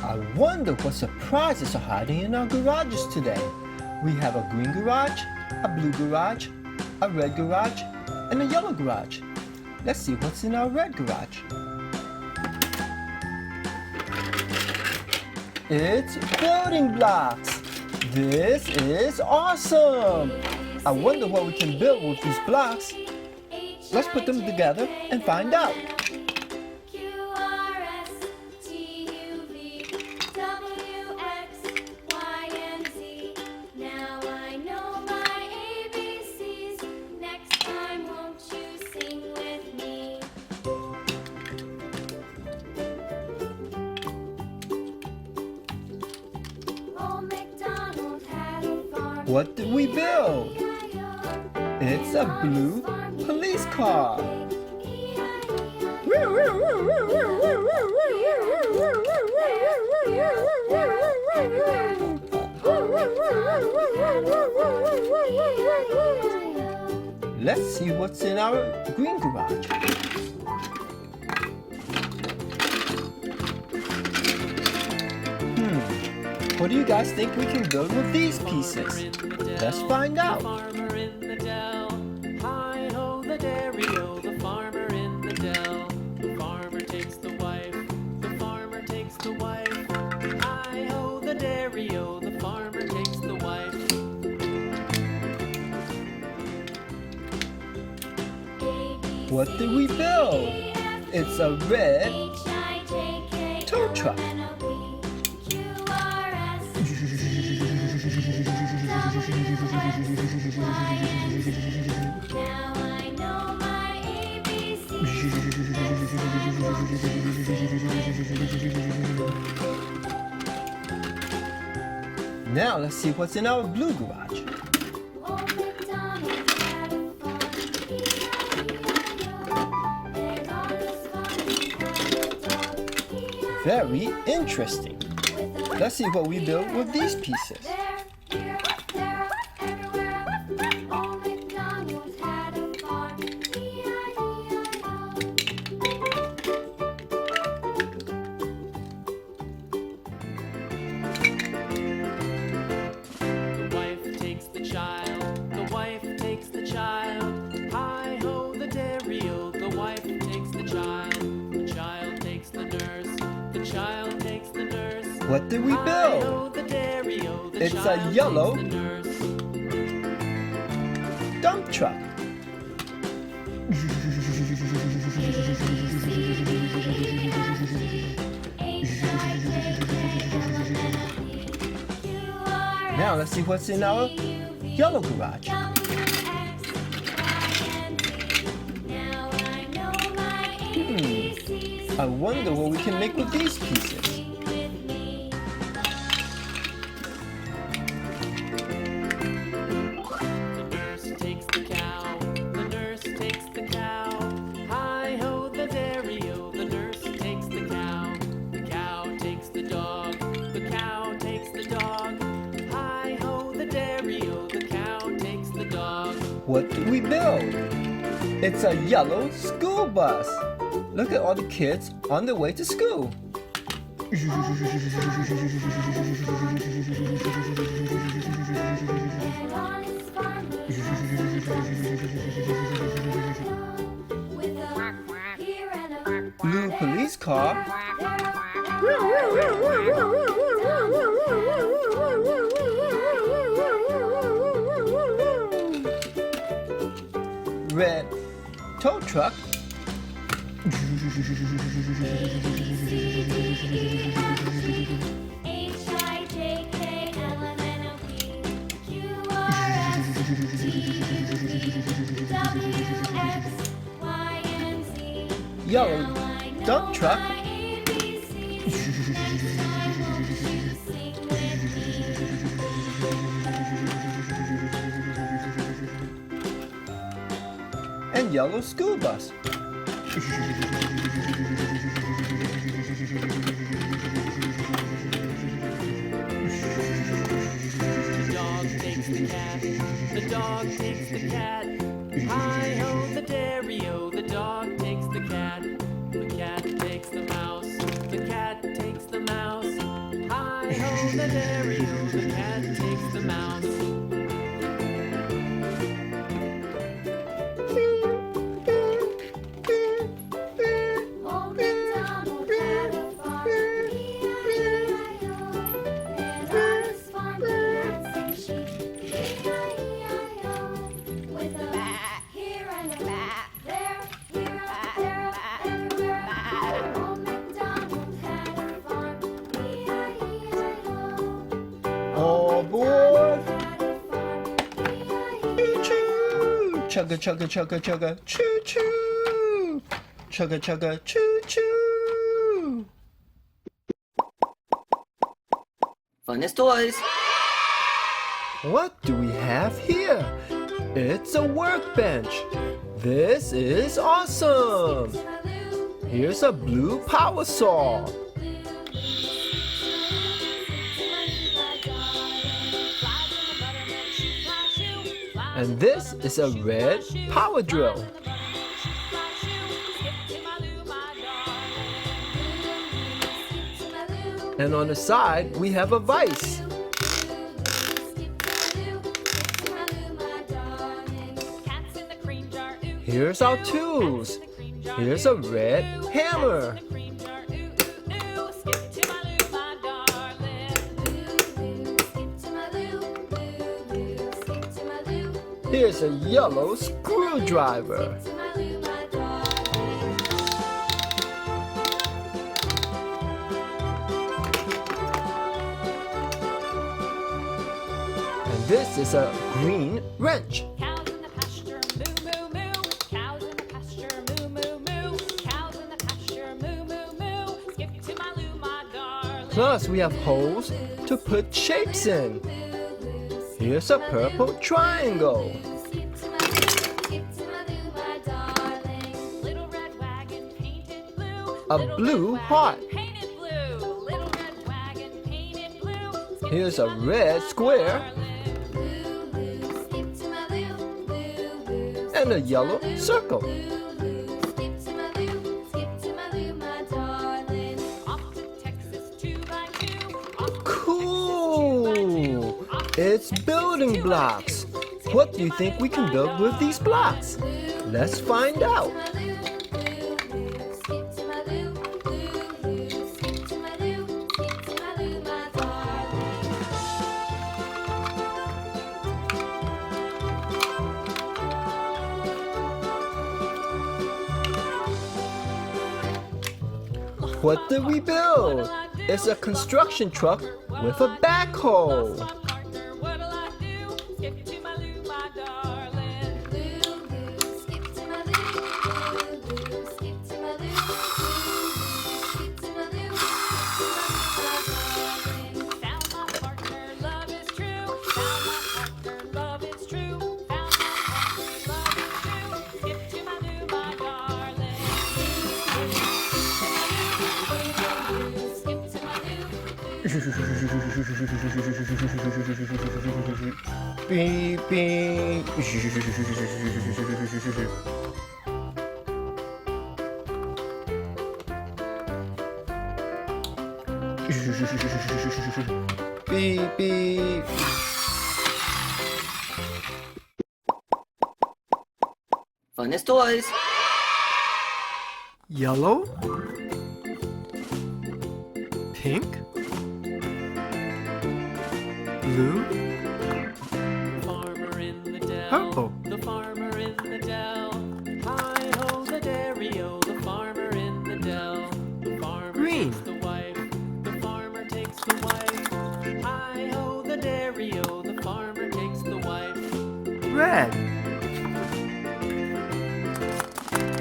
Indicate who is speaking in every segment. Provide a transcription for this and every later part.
Speaker 1: I wonder what surprises are hiding in our garages today. We have a green garage, a blue garage, a red garage, and a yellow garage. Let's see what's in our red garage. It's building blocks. This is awesome. I wonder what we can build with these blocks. Let's put them together and find out. What did we build? It's a blue police car. Let's see what's in our green garage. What do you guys think we can build with these pieces? Let's find out. Farmer in the dell, hi-ho the dairy-o, the farmer in the dell. The farmer takes the wife, the farmer takes the wife. Hi-ho the dairy-o, the farmer takes the wife. What did we build? It's a red tow truck. Now let's see what's in our blue garage. Very interesting. Let's see what we build with these pieces. What did we build? It's a yellow dump truck. Now let's see what's in our yellow garage. I wonder what we can make with these pieces. What did we build? It's a yellow school bus. Look at all the kids on their way to school. Blue police car. Red tow truck. Yellow dump truck. And yellow school bus. The dog takes the cat. Hi-ho, the dairy-o, the dog takes the cat. The cat takes the mouse. The cat takes the mouse. the dairy-o, the cat takes the mouse. All aboard! Choo-choo! Chugga chugga chugga chugga choo-choo! Chugga chugga choo-choo!
Speaker 2: Funnest toys.
Speaker 1: What do we have here? It's a workbench. This is awesome! Here's a blue power saw. And this is a red power drill. And on the side, we have a vise. Here's our tools. Here's a red hammer. Here's a yellow screwdriver. And this is a green wrench.
Speaker 3: Cows in the pasture, moo moo moo. Cows in the pasture, moo moo moo. Cows in the pasture, moo moo moo. Skip to my loo, my darling.
Speaker 1: Plus we have holes to put shapes in. Here's a purple triangle.
Speaker 3: Little red wagon painted blue.
Speaker 1: A
Speaker 3: Little
Speaker 1: blue
Speaker 3: red
Speaker 1: heart.
Speaker 3: wagon painted blue. Little red wagon painted blue. Skip
Speaker 1: Here's
Speaker 3: to
Speaker 1: a
Speaker 3: my loo,
Speaker 1: red
Speaker 3: my
Speaker 1: square.
Speaker 3: darling.
Speaker 1: And a yellow circle.
Speaker 3: Off to Texas 2x2. Off to
Speaker 1: Cool! It's building blocks. What do you think we can build with these blocks? Let's find out. What did we build? It's a construction truck with a backhoe.
Speaker 3: partner, what'll I do? Skip to my loo, my darling. Found my partner, love is true. Found my partner, love is true. Found my partner, love is true. Skip to my loo, my darling. Skip to my loo.
Speaker 1: Beep, beep. Beep, beep.
Speaker 2: Funnest toys.
Speaker 1: Yellow, pink, blue,
Speaker 4: Farmer in the dell.
Speaker 1: purple.
Speaker 4: The farmer in the dell. Hi-ho, the dairy-o, the farmer in the dell. The farmer
Speaker 1: Green.
Speaker 4: takes the wife. The farmer takes the wife. Hi-ho, the dairy-o, the farmer takes the wife.
Speaker 1: Red,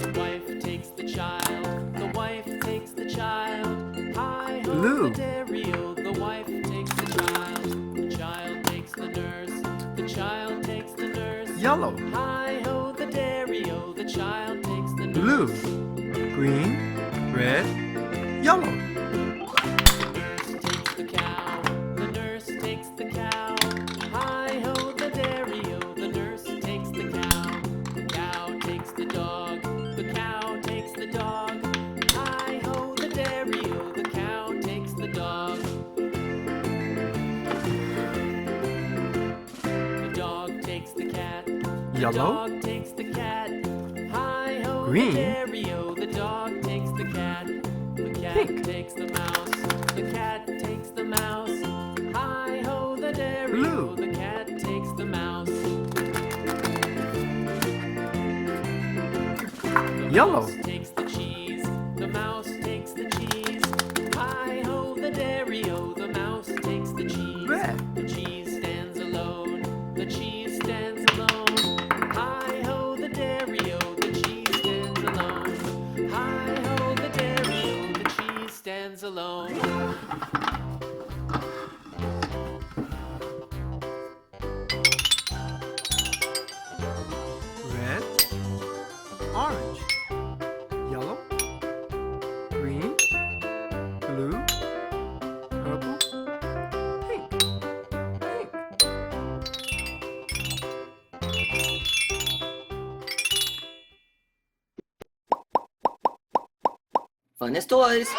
Speaker 4: The wife takes the child. The wife takes the child. Hi-ho,
Speaker 1: Blue.
Speaker 4: the dairy-o, the wife takes the child. The child takes the nurse. The child takes the nurse.
Speaker 1: yellow,
Speaker 4: Hi-ho, the dairy-o, the child takes the nurse.
Speaker 1: blue, green, red, yellow.
Speaker 4: The nurse takes the cow. The nurse takes the cow. Hi-ho, the dairy-o, the nurse takes the cow. The cow takes the dog. The cow takes the dog. Hi-ho, the dairy-o, the cow takes the dog.
Speaker 1: Yellow.
Speaker 4: dog takes the cat. Hi-ho,
Speaker 1: Green.
Speaker 4: the dairy-o, the dog takes the cat. The cat
Speaker 1: Pink.
Speaker 4: takes the mouse. The cat takes the mouse. Hi-ho, the dairy-o,
Speaker 1: Blue.
Speaker 4: the cat takes the mouse. The
Speaker 1: Yellow.
Speaker 4: mouse takes the cheese. The mouse takes the cheese. Hi-ho, the dairy-o, the mouse takes the cheese.
Speaker 1: Red.
Speaker 4: The cheese stands alone. The cheese stands alone. Hi-ho, the dairy-o, the cheese stands alone. Hi-ho, the dairy-o, the cheese stands alone.
Speaker 1: Red. Orange. Yellow. Green. Blue. Purple. Pink. Pink.
Speaker 2: Fun as toys.